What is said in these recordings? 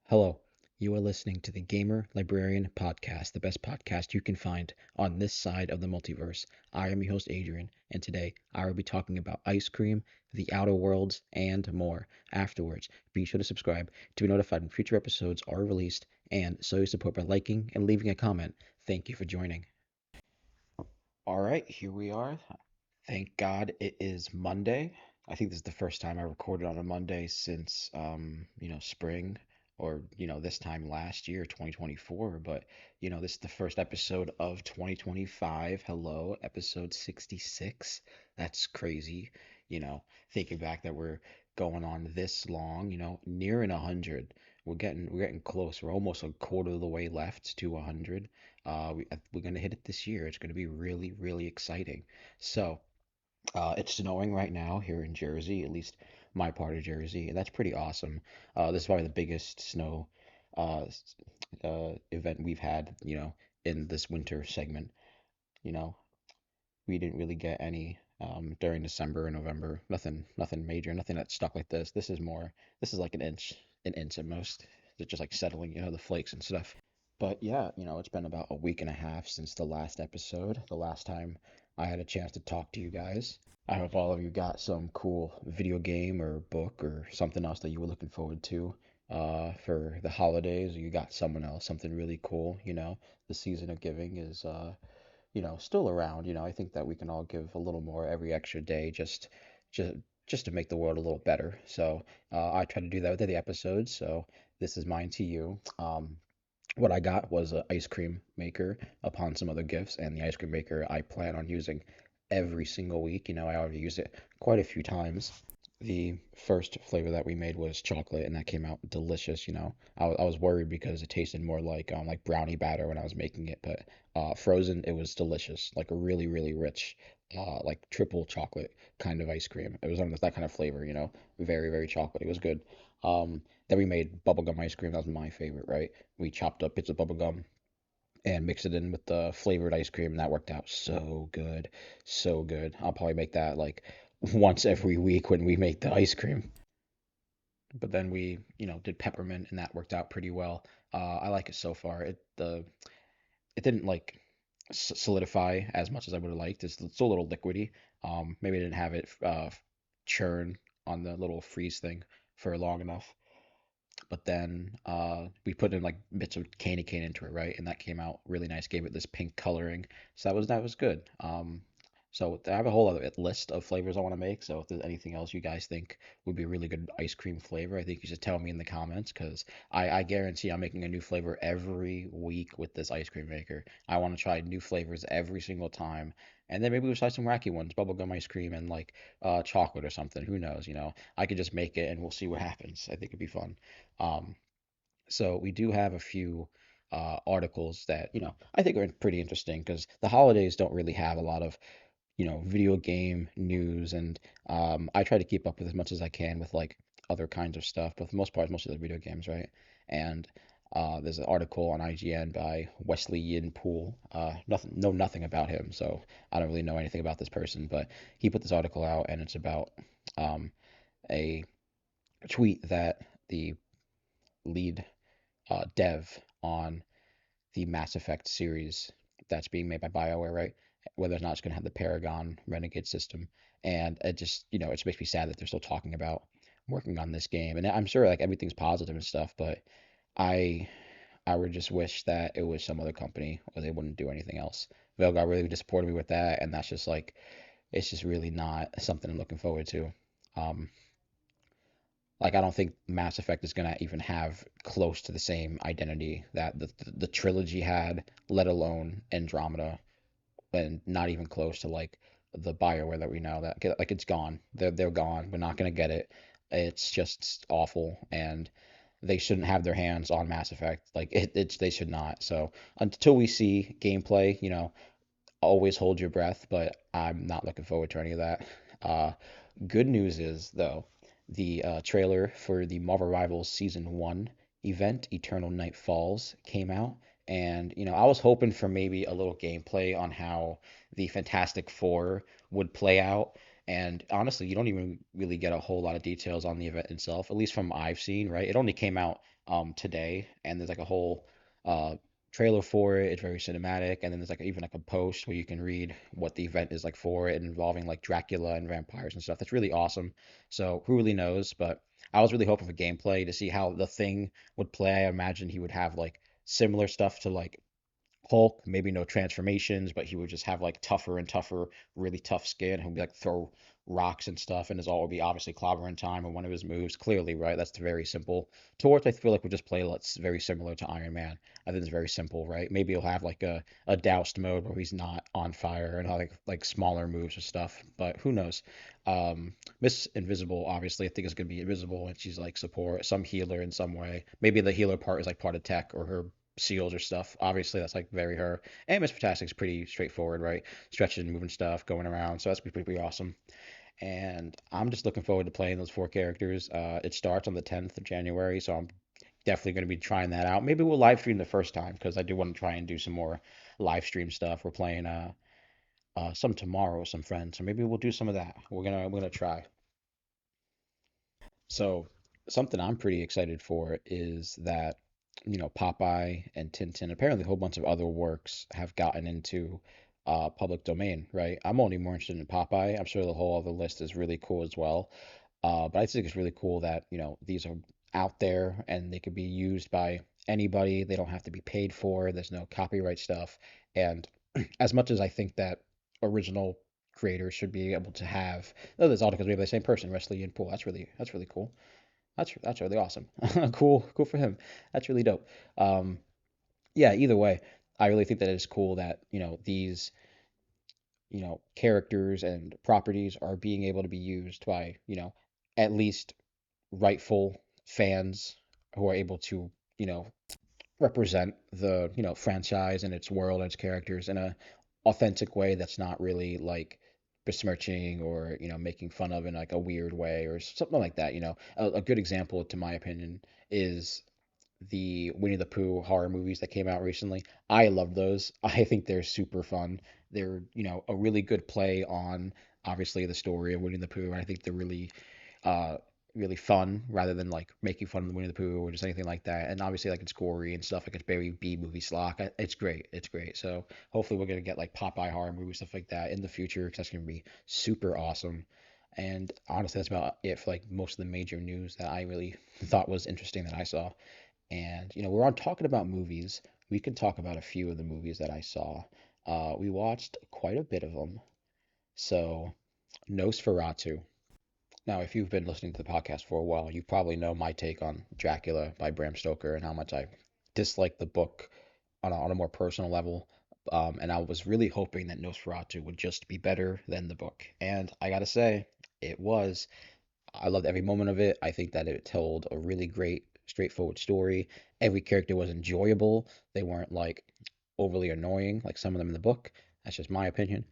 Hello, you are listening to the Gamer Librarian Podcast, the best podcast you can find on this side of the multiverse. I am your host, Adrian, and today I will be talking about ice cream, the outer worlds, and more. Afterwards, be sure to subscribe to be notified when future episodes are released, and show your support by liking and leaving a comment. Thank you for joining. All right, here we are. Thank God it is Monday. I think this is the first time I recorded on a Monday since spring or this time last year, 2024, but this is the first episode of 2025. Hello, episode 66. That's crazy, thinking back that we're going on this long, nearing 100. We're getting close. We're almost a quarter of the way left to 100. We're gonna hit it this year. It's gonna be really, really exciting. So, it's snowing right now here in Jersey, at least my part of Jersey, and that's pretty awesome. This is probably the biggest snow uh, event we've had, in this winter segment. You know, we didn't really get any during December and November. Nothing major, nothing that stuck like this. This is like an inch at most. It's just like settling, the flakes and stuff. But yeah, it's been about a week and a half since the last episode, the last time I had a chance to talk to you guys. I hope all of you got some cool video game or book or something else that you were looking forward to for the holidays, or you got someone else, something really cool. The season of giving is still around. I think that we can all give a little more every extra day just just to make the world a little better. So I try to do that with the episodes. So this is mine to you. What I got was an ice cream maker upon some other gifts, and the ice cream maker I plan on using every single week. I already used it quite a few times. The first flavor that we made was chocolate, and that came out delicious. I was worried because it tasted more like brownie batter when I was making it, but frozen, it was delicious, like a really, really rich, like triple chocolate kind of ice cream. It was almost that kind of flavor, very, very chocolate. It was good. Then we made bubblegum ice cream. That was my favorite, right? We chopped up bits of bubblegum and mixed it in with the flavored ice cream, and that worked out so good, so good. I'll probably make that like once every week when we make the ice cream. But then we, did peppermint, and that worked out pretty well. I like it so far. It didn't like solidify as much as I would have liked. It's still a little liquidy. Maybe I didn't have it churn on the little freeze thing for long enough. But then we put in like bits of candy cane into it, right? And that came out really nice, gave it this pink coloring. So that was good. So I have a whole other list of flavors I want to make. So if there's anything else you guys think would be a really good ice cream flavor, I think you should tell me in the comments because I guarantee I'm making a new flavor every week with this ice cream maker. I want to try new flavors every single time. And then maybe we'll try some wacky ones, bubblegum ice cream and like chocolate or something. Who knows, I could just make it and we'll see what happens. I think it'd be fun. Um, so we do have a few articles that, I think are pretty interesting because the holidays don't really have a lot of, video game news, and I try to keep up with as much as I can with like other kinds of stuff, but for the most part, it's mostly the video games, right? And there's an article on IGN by Wesley Yin Poole. Nothing about him, so I don't really know anything about this person, but he put this article out, and it's about um, a tweet that the lead dev on the Mass Effect series that's being made by BioWare, right? Whether or not it's going to have the Paragon Renegade system. And it just, it just makes me sad that they're still talking about working on this game. And I'm sure like everything's positive and stuff, but I I would just wish that it was some other company or they wouldn't do anything else. Velgar really disappointed me with that, and that's just like it's just really not something I'm looking forward to. Um, like I don't think Mass Effect is gonna even have close to the same identity that the trilogy had, let alone Andromeda, and not even close to like the Bioware that we know that like it's gone. They're gone. We're not gonna get it. It's just awful, and they shouldn't have their hands on Mass Effect. Like it's they should not. So until we see gameplay, always hold your breath. But I'm not looking forward to any of that. Uh, Good news is, though, the trailer for the Marvel Rivals Season 1 event, Eternal Night Falls, came out. And, I was hoping for maybe a little gameplay on how the Fantastic Four would play out. And honestly, you don't even really get a whole lot of details on the event itself, at least from what I've seen, right? It only came out today, and there's like a whole uh trailer for it. It's very cinematic, and then there's like even like a post where you can read what the event is like for it, involving like Dracula and vampires and stuff. That's really awesome. So who really knows? But I was really hoping for gameplay to see how the thing would play. I imagine he would have like similar stuff to like Hulk, maybe no transformations, but he would just have like tougher and tougher, really tough skin. He'll be like throw rocks and stuff, and his all would be obviously clobbering time and one of his moves. Clearly, right? That's very simple. Torch, I feel like would just play that's very similar to Iron Man. I think it's very simple, right? Maybe he'll have like a doused mode where he's not on fire and like smaller moves or stuff. But who knows? Miss Invisible, obviously, I think is gonna be invisible, and she's like support, some healer in some way. Maybe the healer part is like part of tech or her seals or stuff. Obviously, that's like very her. And Miss Fantastic's pretty straightforward, right? Stretching, moving stuff, going around. So that's pretty awesome. And I'm just looking forward to playing those four characters. It starts on the 10th of January, so I'm definitely going to be trying that out. Maybe we'll live stream the first time because I do want to try and do some more live stream stuff. We're playing some tomorrow with some friends, so maybe we'll do some of that. We're gonna try. So something I'm pretty excited for is that, Popeye and Tintin, apparently a whole bunch of other works have gotten into public domain, right? I'm only more interested in Popeye. I'm sure the whole other list is really cool as well. But I think it's really cool that, these are out there and they could be used by anybody. They don't have to be paid for. There's no copyright stuff. And as much as I think that original creators should be able to have, oh, there's articles made by the same person, Wesley and Poole. That's really cool. That's really awesome. Cool for him. That's really dope. Um, yeah. Either way, I really think that it's cool that these characters and properties are being able to be used by at least rightful fans who are able to you know represent the franchise and its world and its characters in a authentic way that's not really like besmirching or making fun of in like a weird way or something like that. A good example, to my opinion, is the Winnie the Pooh horror movies that came out recently. I love those. I think they're super fun. They're a really good play on obviously the story of Winnie the Pooh, and I think they're uh really fun rather than like making fun of the Winnie the Pooh or just anything like that. And obviously like it's gory and stuff, like it's very B movie slock. It's great. It's great. So hopefully we're gonna get like Popeye horror movies, stuff like that in the future, because that's gonna be super awesome. And honestly, that's about it for like most of the major news that I really thought was interesting that I saw. And we're on talking about movies. We can talk about a few of the movies that I saw. We watched quite a bit of them. So, Nosferatu. Now, if you've been listening to the podcast for a while, you probably know my take on Dracula by Bram Stoker and how much I dislike the book on a more personal level. And I was really hoping that Nosferatu would just be better than the book. And I gotta say, it was. I loved every moment of it. I think that it told a really great, straightforward story. Every character was enjoyable. They weren't like overly annoying like some of them in the book. That's just my opinion.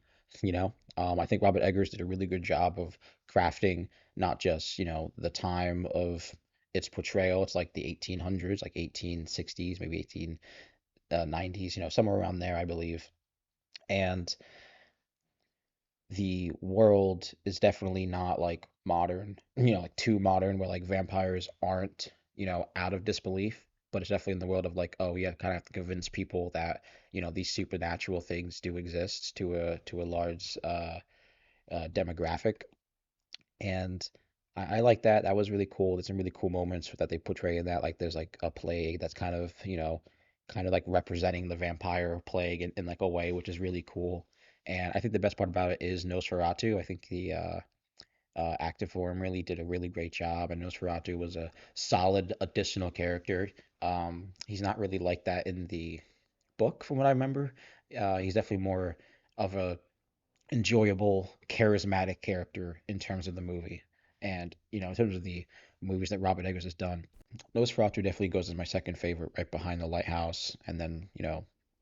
I think Robert Eggers did a really good job of crafting not just the time of its portrayal. It's like the 1800s, like 1860s, maybe 1890s, somewhere around there, I believe. And the world is definitely not like modern, like too modern where like vampires aren't, out of disbelief, but it's definitely in the world of like, oh yeah, kind of have to convince people that, these supernatural things do exist to a large demographic. And I like that. That was really cool. There's some really cool moments that they portray in that. Like there's like a plague that's kind of like representing the vampire plague in like a way, which is really cool. And I think the best part about it is Nosferatu. I think the actor for him really did a really great job, and Nosferatu was a solid additional character. He's not really like that in the book, from what I remember. He's definitely more of a enjoyable, charismatic character in terms of the movie. And, in terms of the movies that Robert Eggers has done, Nosferatu definitely goes as my second favorite, right behind The Lighthouse. And then,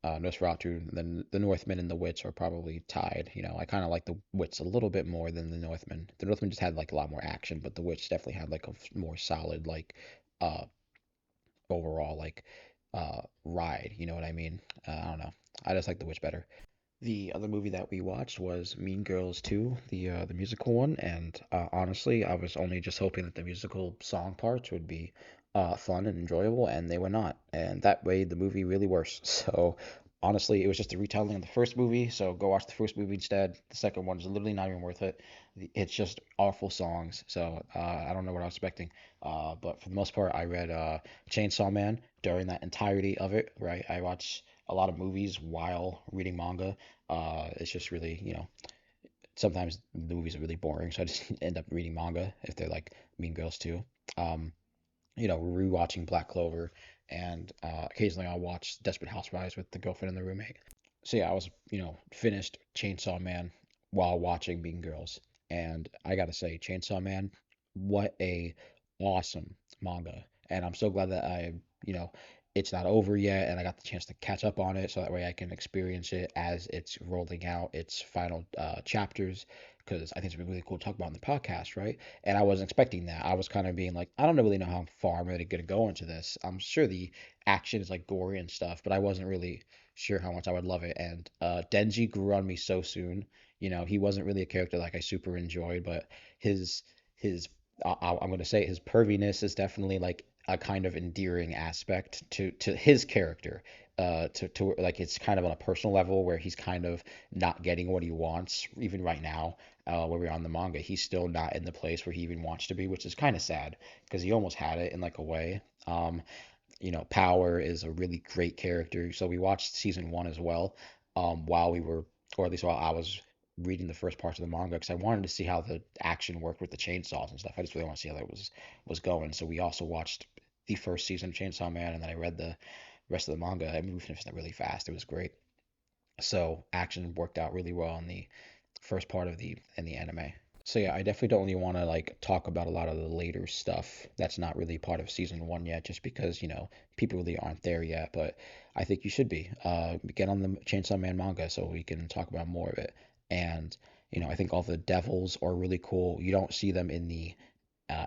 Nosferatu, and then The Northman and The Witch are probably tied. I kind of like The Witch a little bit more than The Northman. The Northman just had like a lot more action, but The Witch definitely had like a more solid, like, uh, overall, like, ride. You know what I mean? I don't know. I just like The Witch better. The other movie that we watched was Mean Girls 2, the musical one, and honestly, I was only just hoping that the musical song parts would be fun and enjoyable, and they were not. And that made the movie really worse. So honestly, it was just a retelling of the first movie. So go watch the first movie instead. The second one is literally not even worth it. It's just awful songs. So I don't know what I was expecting. But for the most part, I read Chainsaw Man during that entirety of it. Right, I watch a lot of movies while reading manga. It's just really, sometimes the movies are really boring, so I just end up reading manga if they're like Mean Girls too. Um, rewatching Black Clover, and occasionally I'll watch Desperate Housewives with the girlfriend and the roommate. So yeah, I was, finished Chainsaw Man while watching Mean Girls, and I gotta say, Chainsaw Man, what a awesome manga, and I'm so glad that you know, it's not over yet, and I got the chance to catch up on it, so that way I can experience it as it's rolling out its final chapters, because I think it's really cool to talk about in the podcast, right? And I wasn't expecting that. I was kind of being like, I don't really know how far I'm really gonna go into this. I'm sure the action is like gory and stuff, but I wasn't really sure how much I would love it. And Denji grew on me so soon. He wasn't really a character like I super enjoyed, but his his I'm gonna say his perviness is definitely like a kind of endearing aspect to his character. To like it's kind of on a personal level where he's kind of not getting what he wants even right now. Where we're on the manga, he's still not in the place where he even wants to be, which is kind of sad because he almost had it in like a way. Power is a really great character. So we watched season one as well, while we were, or at least while I was reading the first parts of the manga, because I wanted to see how the action worked with the chainsaws and stuff. I just really want to see how that was going. So we also watched the first season of Chainsaw Man, and then I read the rest of the manga. I mean, we finished that really fast. It was great. So action worked out really well in the first part of the anime. So yeah, I definitely don't really want to like talk about a lot of the later stuff that's not really part of season one yet, just because people really aren't there yet. But I think you should be. Get on the Chainsaw Man manga so we can talk about more of it. And I think all the devils are really cool. You don't see them in the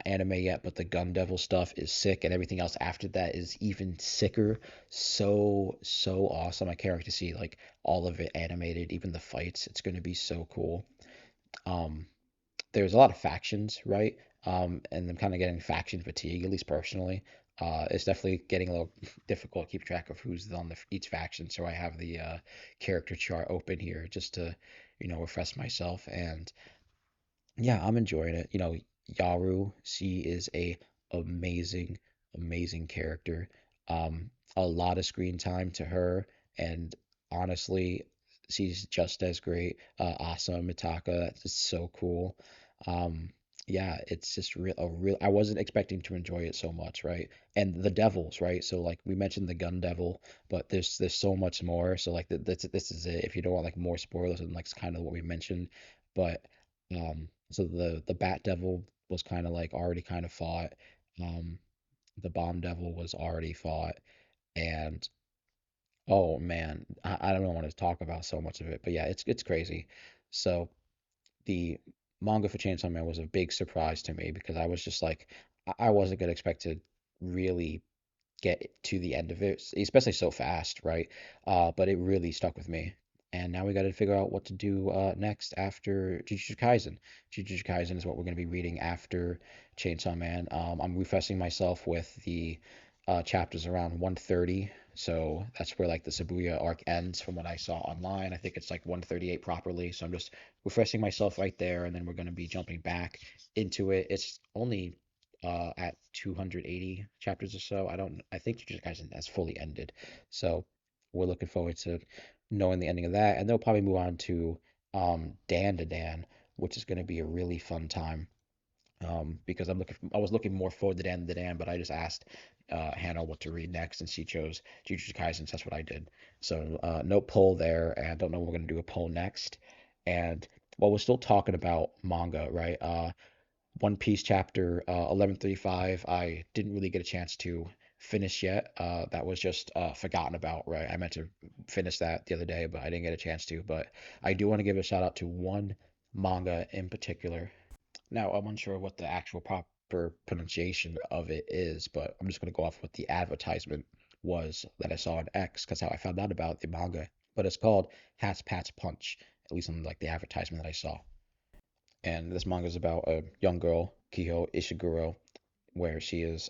anime yet, but the Gun Devil stuff is sick, and everything else after that is even sicker. So awesome. I can't wait to see like all of it animated, even the fights. It's going to be so cool. Um, there's a lot of factions, right? And I'm kind of getting faction fatigue, at least personally. It's definitely getting a little difficult to keep track of who's on each faction. So I have the character chart open here just to, refresh myself. And yeah, I'm enjoying it. Yaru, she is a amazing, amazing character. A lot of screen time to her, and honestly, she's just as great. Asa Mitaka, that's just so cool. Um, yeah, it's just real. I wasn't expecting to enjoy it so much, right? And the devils, right? So like we mentioned the gun devil, but there's so much more. So like this is it. If you don't want like more spoilers and like it's kind of what we mentioned, but so the Bat Devil was kind of like already kind of fought. Um, the Bomb Devil was already fought, and oh man, I don't want to talk about so much of it, but yeah, it's crazy. So the manga for Chainsaw Man was a big surprise to me because I was just like, I wasn't gonna expect to really get to the end of it, especially so fast, right? But it really stuck with me. And now we got to figure out what to do next after Jujutsu Kaisen. Jujutsu Kaisen is what we're going to be reading after Chainsaw Man. I'm refreshing myself with the chapters around 130. So that's where like the Shibuya arc ends from what I saw online. I think it's like 138 properly. So I'm just refreshing myself right there, and then we're going to be jumping back into it. It's only at 280 chapters or so. I think Jujutsu Kaisen has fully ended. So we're looking forward to knowing the ending of that. And they'll probably move on to Dan to Dan, which is going to be a really fun time. Because I was looking more forward to Dan to Dan, but I just asked Hannah what to read next, and she chose Jujutsu Kaisen. So that's what I did. So no poll there, and I don't know when we're gonna do a poll next. And while we're still talking about manga, right? One Piece chapter 1135. I didn't really get a chance to finish yet. That was just forgotten about, right? I meant to finish that the other day, but I didn't get a chance to. But I do want to give a shout out to one manga in particular. Now, I'm unsure what the actual proper pronunciation of it is, but I'm just going to go off what the advertisement was that I saw on X, because how I found out about the manga. But it's called Hats Patch Punch, at least on like the advertisement that I saw. And this manga is about a young girl, Kiho Ishiguro, where she is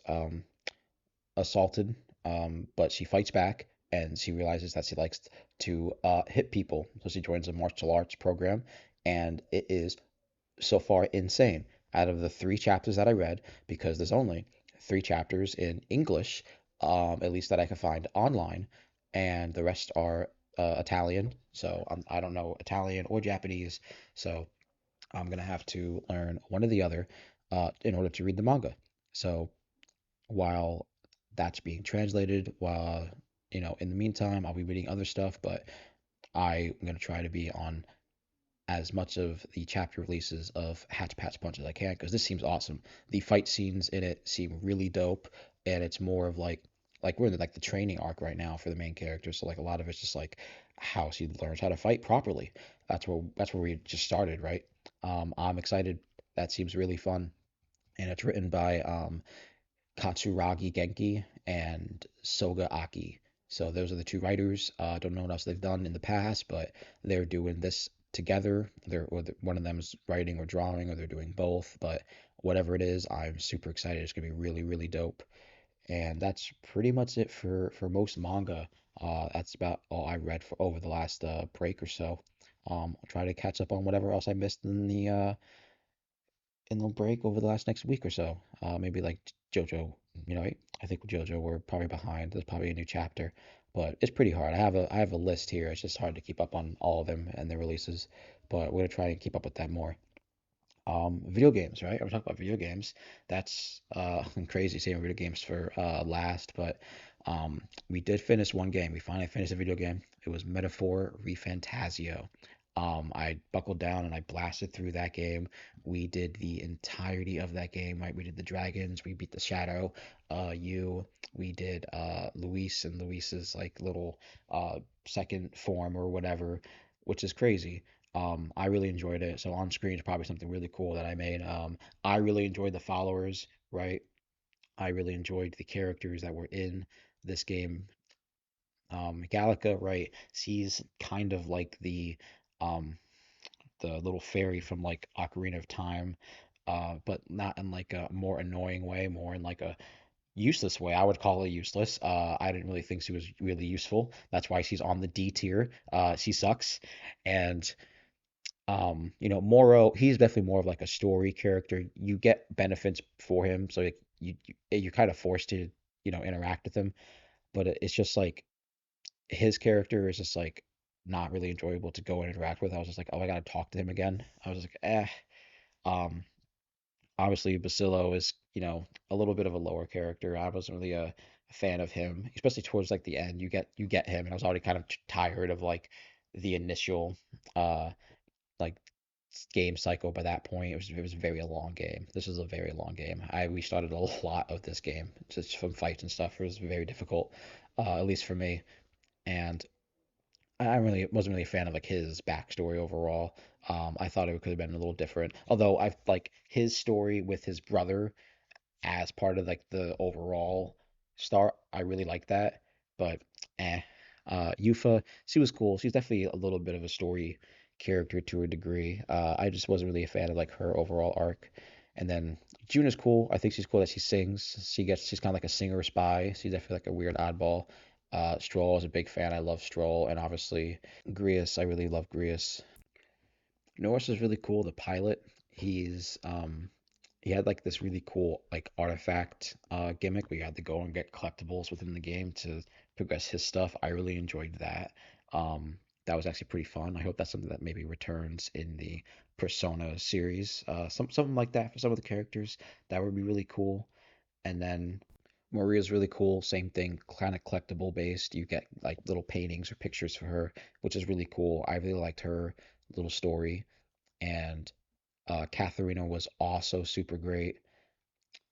assaulted, but she fights back and she realizes that she likes to hit people. So she joins a martial arts program, and it is so far insane. Out of the three chapters that I read, because there's only three chapters in English, at least that I could find online, and the rest are Italian. So I don't know Italian or Japanese. So I'm gonna have to learn one or the other in order to read the manga. So while that's being translated, while in the meantime, I'll be reading other stuff, but I'm gonna try to be on as much of the chapter releases of Hatch Patch Punch as I can because this seems awesome. The fight scenes in it seem really dope, and it's more of like we're in like the training arc right now for the main character. So like a lot of it's just like how she learns how to fight properly. That's where we just started, right? I'm excited. That seems really fun, and it's written by Katsuragi Genki and Soga Aki. So those are the two writers. I don't know what else they've done in the past, but they're doing this together. One of them is writing or drawing, or they're doing both. But whatever it is, I'm super excited. It's gonna be really, really dope. And that's pretty much it for most manga. That's about all I read for over the last break or so. I'll try to catch up on whatever else I missed in the break over the last next week or so. Maybe like JoJo, I think with JoJo we're probably behind. There's probably a new chapter, but it's pretty hard. I have a list here. It's just hard to keep up on all of them and their releases, but we're gonna try and keep up with that more. Video games, right? I'm talking about video games. That's crazy saying video games for last, but we did finish one game. We finally finished a video game. It was Metaphor Refantazio. I buckled down and I blasted through that game. We did the entirety of that game, right? We did the dragons, we beat the shadow, we did Luis and Luis's like little second form or whatever, which is crazy. I really enjoyed it. So on screen is probably something really cool that I made. I really enjoyed the followers, right? I really enjoyed the characters that were in this game. Gallica, right? She's kind of like um the little fairy from like Ocarina of Time, but not in like a more annoying way, more in like a useless way. I would call her useless. I didn't really think she was really useful. That's why she's on the D tier. She sucks. And Moro, he's definitely more of like a story character. You get benefits for him, so like, you're kind of forced to, interact with him. But it's just like his character is just like not really enjoyable to go and interact with. I was just like, oh, I gotta talk to him again. I was like, eh. Um, Obviously, Basilio is, a little bit of a lower character. I wasn't really a fan of him, especially towards like the end. You get him, and I was already kind of tired of like the initial uh like game cycle by that point. It was a very long game. This was a very long game. I restarted a lot of this game just from fights and stuff. It was very difficult, at least for me. And I really wasn't really a fan of like his backstory overall. I thought it could have been a little different. Although I like his story with his brother as part of like the overall start. I really like that, but eh. Yufa, she was cool. She's definitely a little bit of a story character to a degree. I just wasn't really a fan of like her overall arc. And then June is cool. I think she's cool that she sings. She's kind of like a singer spy. She's definitely like a weird oddball. Stroll is a big fan. I love Stroll, and obviously Grius. I really love Grius. Norris is really cool. The pilot, he had like this really cool like artifact gimmick where you had to go and get collectibles within the game to progress his stuff. I really enjoyed that. That was actually pretty fun. I hope that's something that maybe returns in the Persona series. Something like that for some of the characters. That would be really cool. And then Maria's really cool. Same thing, kind of collectible based. You get like little paintings or pictures for her, which is really cool. I really liked her little story. And Katharina was also super great.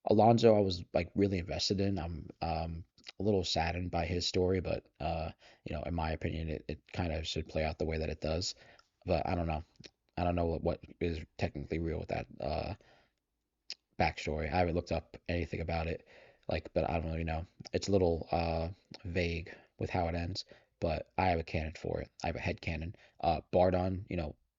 Alonzo, I was like really invested in. I'm a little saddened by his story, but in my opinion, it kind of should play out the way that it does. But I don't know. I don't know what is technically real with that backstory. I haven't looked up anything about it, like, but I don't really know. It's a little vague with how it ends, but I have a canon for it. I have a head canon. Bardon,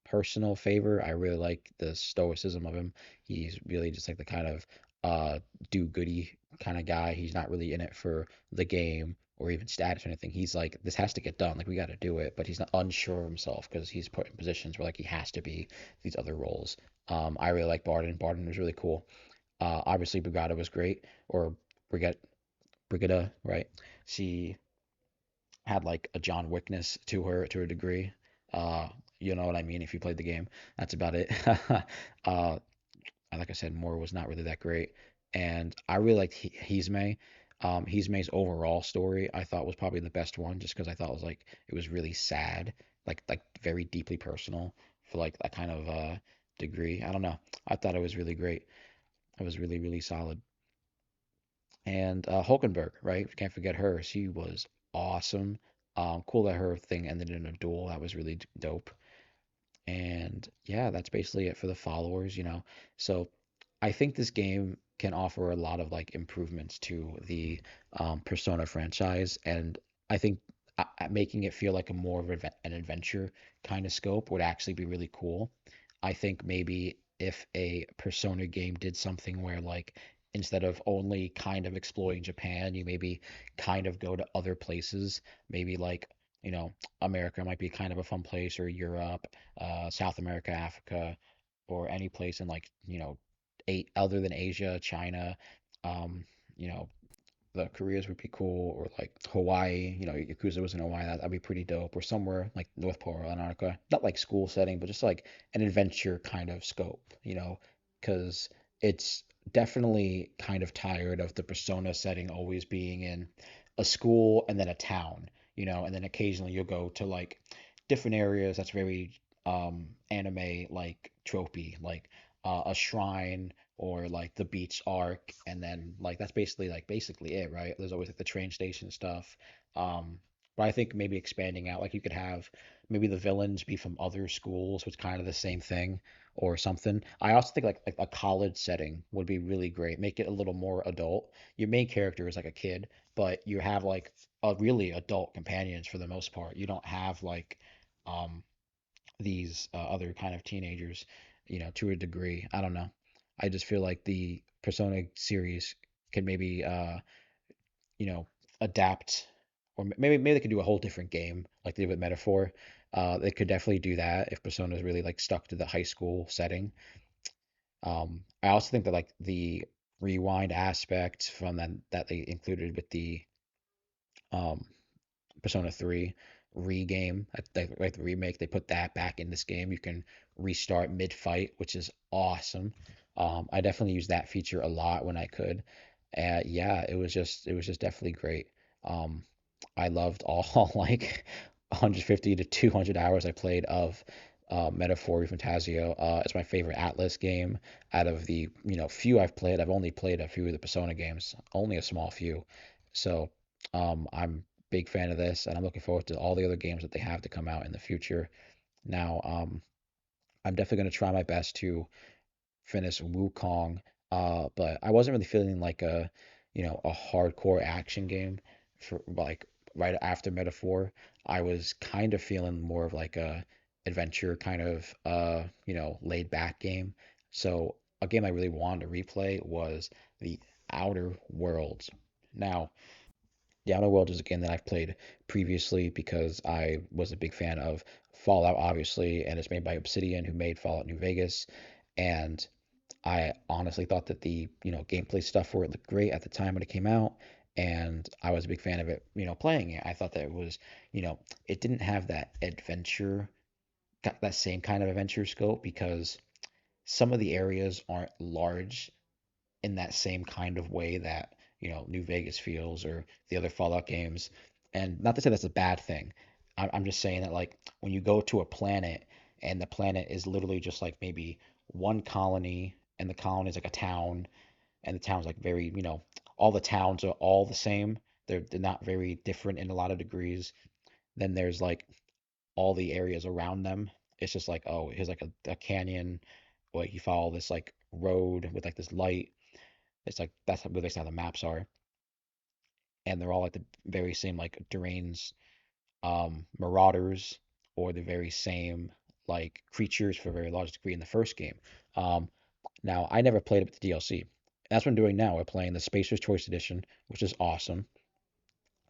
personal favor. I really like the stoicism of him. He's really just like the kind of uh do goody kind of guy. He's not really in it for the game or even status or anything. He's like, this has to get done. Like we got to do it, but he's not unsure of himself because he's put in positions where like he has to be these other roles. I really like Barden. Barden was really cool. Obviously Brigada was great, or Brigada, Brigada, right? She had like a John Wickness to her to a degree. Uh, you know what I mean if you played the game. That's about it. uh, like I said, Moore was not really that great, and I really liked Hizme. Hizme's overall story I thought was probably the best one, just because I thought it was like it was really sad, like very deeply personal for like that kind of degree. I don't know. I thought it was really great. It was really really solid. And Hulkenberg, right? Can't forget her. She was awesome. Cool that her thing ended in a duel. That was really dope. And yeah, that's basically it for the followers, you know. So I think this game can offer a lot of like improvements to the Persona franchise, and I think making it feel like a more of an adventure kind of scope would actually be really cool. I think maybe if a Persona game did something where like instead of only kind of exploring Japan, you maybe kind of go to other places, maybe like, you know, America might be kind of a fun place, or Europe, South America, Africa, or any place in like, you know, eight other than Asia, China, um, you know, the Koreas would be cool, or like Hawaii, you know, Yakuza was in Hawaii, that'd be pretty dope, or somewhere like North Pole or Antarctica, not like school setting, but just like an adventure kind of scope, you know, because it's definitely kind of tired of the Persona setting always being in a school and then a town, you know, and then occasionally you'll go to like different areas that's very anime like tropey, like a shrine or like the beach arc, and then like that's basically it, right? There's always like the train station stuff. Um, but I think maybe expanding out, like you could have maybe the villains be from other schools, which kind of the same thing or something. I also think like a college setting would be really great. Make it a little more adult. Your main character is like a kid, but you have like a really adult companions for the most part. You don't have like um these other kind of teenagers, you know, to a degree. I don't know. I just feel like the Persona series could maybe, you know, adapt, or maybe they could do a whole different game like they did with Metaphor. They could definitely do that if Persona is really like stuck to the high school setting. I also think that like the rewind aspect from that they included with the um, Persona 3 re-game, like the remake, they put that back in this game. You can restart mid-fight, which is awesome. I definitely used that feature a lot when I could. Yeah, it was just definitely great. Um, I loved all like 150 to 200 hours I played of Metaphor Refantazio. It's my favorite Atlas game out of the, you know, few I've played. I've only played a few of the Persona games, only a small few. So I'm big fan of this, and I'm looking forward to all the other games that they have to come out in the future. Now, I'm definitely going to try my best to finish Wukong, but I wasn't really feeling like a, you know, a hardcore action game for like right after Metaphor. I was kind of feeling more of like a adventure kind of, you know, laid back game. So a game I really wanted to replay was the Outer Worlds. Now, the Outer Worlds is a game that I've played previously because I was a big fan of Fallout, obviously, and it's made by Obsidian, who made Fallout New Vegas. And I honestly thought that the, you know, gameplay stuff for it looked great at the time when it came out, and I was a big fan of it, you know, playing it. I thought that it was, you know, it didn't have that adventure, that same kind of adventure scope because some of the areas aren't large in that same kind of way that, you know, New Vegas feels or the other Fallout games. And not to say that's a bad thing. I'm just saying that like when you go to a planet and the planet is literally just like maybe one colony, and the colony is like a town, and the town's like very, you know, all the towns are all the same. They're not very different in a lot of degrees. Then there's like all the areas around them. It's just like, oh, here's like a canyon, like you follow this like road with like this light. It's like that's how basically how the maps are, and they're all like the very same like Durain's marauders, or the very same like creatures for a very large degree in the first game. Um, Now I never played it with the DLC. That's what I'm doing now. We're playing the Spacer's Choice Edition, which is awesome.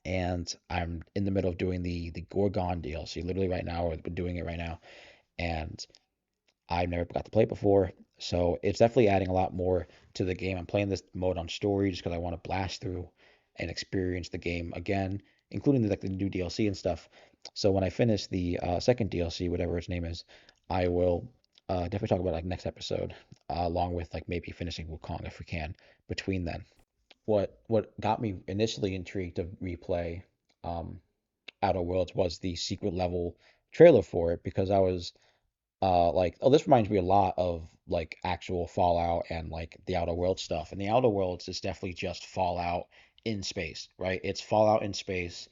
And I'm in the middle of doing the Gorgon DLC. Literally right now, we're doing it right now. And I never got to play it before, so it's definitely adding a lot more to the game. I'm playing this mode on story just because I want to blast through and experience the game again, including like the new DLC and stuff. So when I finish the second DLC, whatever its name is, I will definitely talk about like next episode, along with like maybe finishing Wukong if we can between then. What got me initially intrigued to replay um, Outer Worlds was the secret level trailer for it because I was like, oh, this reminds me a lot of like actual Fallout and like the Outer Worlds stuff. And the Outer Worlds is definitely just Fallout in space, right? It's Fallout in space,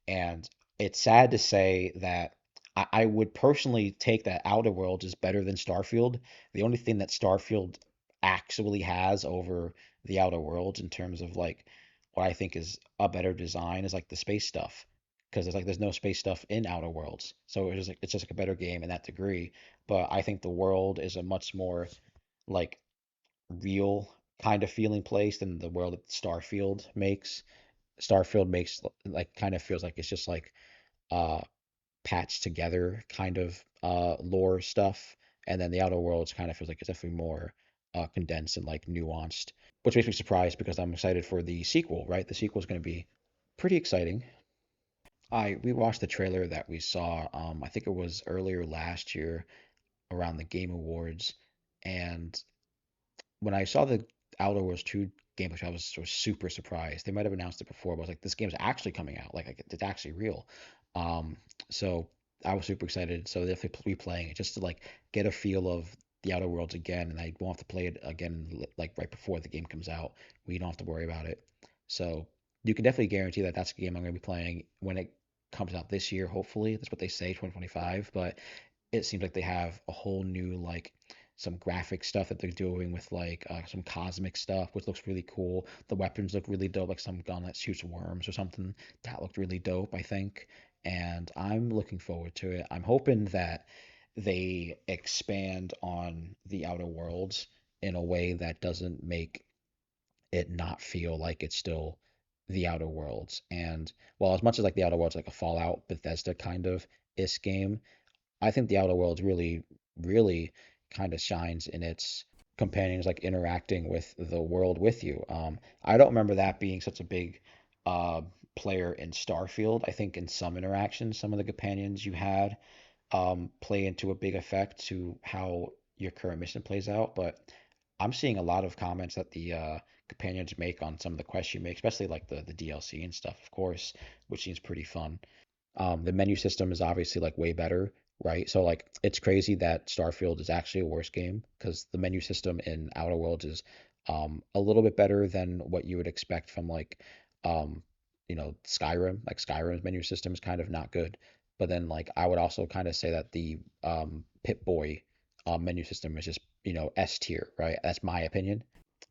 and it's sad to say that I would personally take that Outer Worlds is better than Starfield. The only thing that Starfield actually has over the Outer Worlds in terms of like what I think is a better design is like the space stuff. Because it's like there's no space stuff in Outer Worlds. So it's just like a better game in that degree. But I think the world is a much more like real kind of feeling place than the world that Starfield makes. Starfield makes like kind of feels like it's just like uh patched together kind of lore stuff, and then the Outer Worlds kind of feels like it's definitely more condensed and like nuanced, which makes me surprised because I'm excited for the sequel, right? The sequel is going to be pretty exciting. We watched the trailer that we saw, I think it was earlier last year around the Game Awards, and when I saw the Outer Worlds 2 gameplay, I was super surprised. They might have announced it before, but I was like, this game's actually coming out. Like, it's actually real. Um, so I was super excited. So definitely be playing it just to like get a feel of the Outer Worlds again, and I won't have to play it again like right before the game comes out. We don't have to worry about it. So you can definitely guarantee that that's a game I'm going to be playing when it comes out this year. Hopefully, that's what they say, 2025. But it seems like they have a whole new like some graphic stuff that they're doing with like some cosmic stuff, which looks really cool. The weapons look really dope, like some gun that shoots worms or something. That looked really dope, I think. And I'm looking forward to it. I'm hoping that they expand on the Outer Worlds in a way that doesn't make it not feel like it's still the Outer Worlds. And well, as much as like the Outer Worlds like a Fallout Bethesda kind of is game, I think the Outer Worlds really kind of shines in its companions like interacting with the world with you. I don't remember that being such a big uh, player in Starfield. I think in some interactions, some of the companions you had play into a big effect to how your current mission plays out. But I'm seeing a lot of comments that the companions make on some of the quests you make, especially like the DLC and stuff, of course, which seems pretty fun. The menu system is obviously like way better, right? So like it's crazy that Starfield is actually a worse game because the menu system in Outer Worlds is a little bit better than what you would expect from like um, Skyrim. Like Skyrim's menu system is kind of not good. But then like I would also kind of say that the Pip-Boy menu system is just, S tier, right? That's my opinion.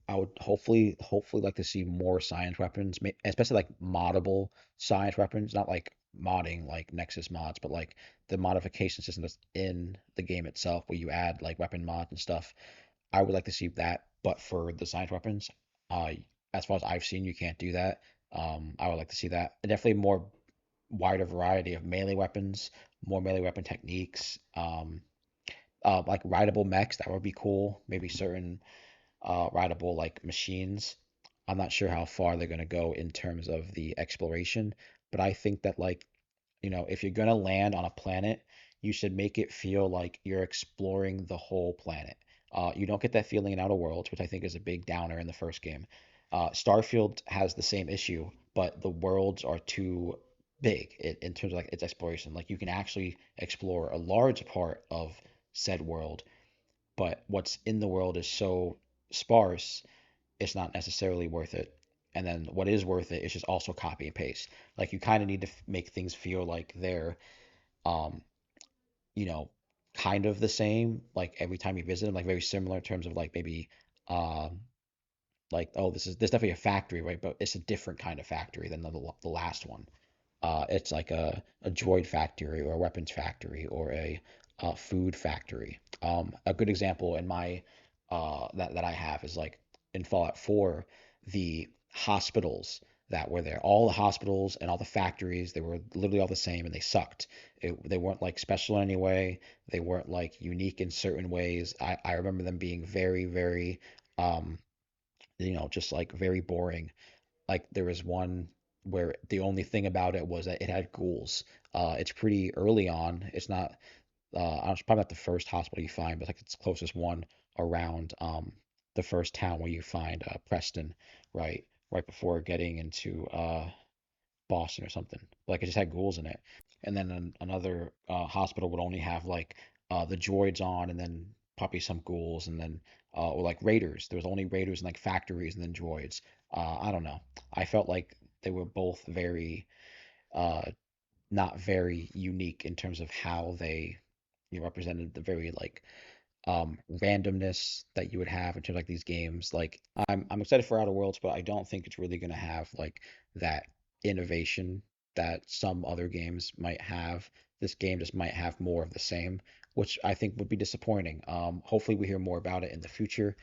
I would hopefully like to see more science weapons, especially like moddable science weapons, not like modding like Nexus mods, but like the modification system that's in the game itself where you add like weapon mods and stuff. I would like to see that, but for the science weapons, uh, as far as I've seen, you can't do that. I would like to see that. Definitely more wider variety of melee weapons, more melee weapon techniques, like rideable mechs, that would be cool. Maybe certain rideable like machines. I'm not sure how far they're gonna go in terms of the exploration, but I think that like, if you're gonna land on a planet, you should make it feel like you're exploring the whole planet. You don't get that feeling in Outer Worlds, which I think is a big downer in the first game. Starfield has the same issue, but the worlds are too big in terms of like its exploration. Like you can actually explore a large part of said world, but what's in the world is so sparse, it's not necessarily worth it. And then what is worth it is just also copy and paste. Like you kind of need to make things feel like they're, um, you know, kind of the same. Like every time you visit them, like very similar in terms of like maybe, um, like oh there's definitely a factory, right? But it's a different kind of factory than the last one. It's like a droid factory or a weapons factory or a food factory. A good example in my that I have is like in Fallout 4, the hospitals that were there, all the hospitals and all the factories, they were literally all the same and they sucked. They weren't like special in any way. They weren't like unique in certain ways. I remember them being very, very, um, just like very boring. Like there was one where the only thing about it was that it had ghouls. It's pretty early on. It's not it's probably not the first hospital you find, but like it's the closest one around the first town where you find Preston, right? Right before getting into Boston or something. Like it just had ghouls in it. And then another hospital would only have like the droids on, and then probably some ghouls, and then or like raiders. There was only raiders and like factories, and then droids. I don't know. I felt like they were both very uh, not very unique in terms of how they represented the very like randomness that you would have in terms of like these games. Like I'm excited for Outer Worlds, but I don't think it's really gonna have like that innovation that some other games might have. This game just might have more of the same, which I think would be disappointing. Hopefully we hear more about it in the future.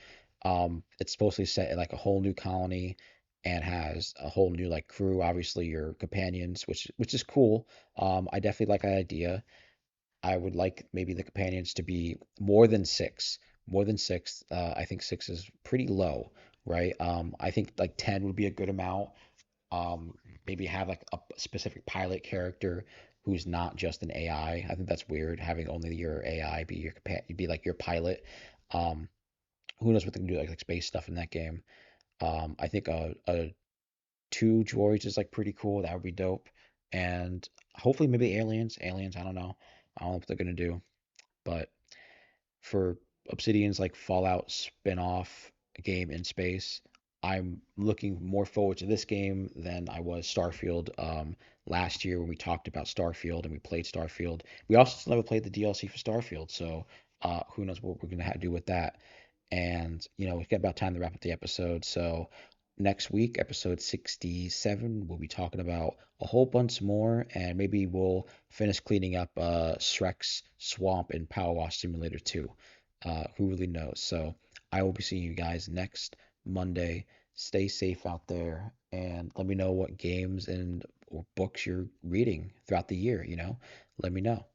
It's supposed to be set in like a whole new colony and has a whole new like crew, obviously your companions, which is cool. I definitely like that idea. I would like maybe the companions to be more than six. More than six. I think six is pretty low, right? I think like 10 would be a good amount. Um, Maybe have like a specific pilot character who's not just an AI. I think that's weird having only your AI be your be like your pilot. Um, who knows what they can do like space stuff in that game. I think a two droids is like pretty cool. That would be dope. And hopefully maybe aliens. Aliens, I don't know. I don't know what they're gonna do. But for Obsidian's like Fallout spin-off game in space, I'm looking more forward to this game than I was Starfield last year when we talked about Starfield and we played Starfield. We also still never played the DLC for Starfield, so who knows what we're gonna do with that. And it's getting about time to wrap up the episode. So next week, episode 67, we'll be talking about a whole bunch more, and maybe we'll finish cleaning up Shrek's swamp in Power Wash Simulator 2. Who really knows? So I will be seeing you guys next Monday. Stay safe out there, and let me know what games and or books you're reading throughout the year. Let me know.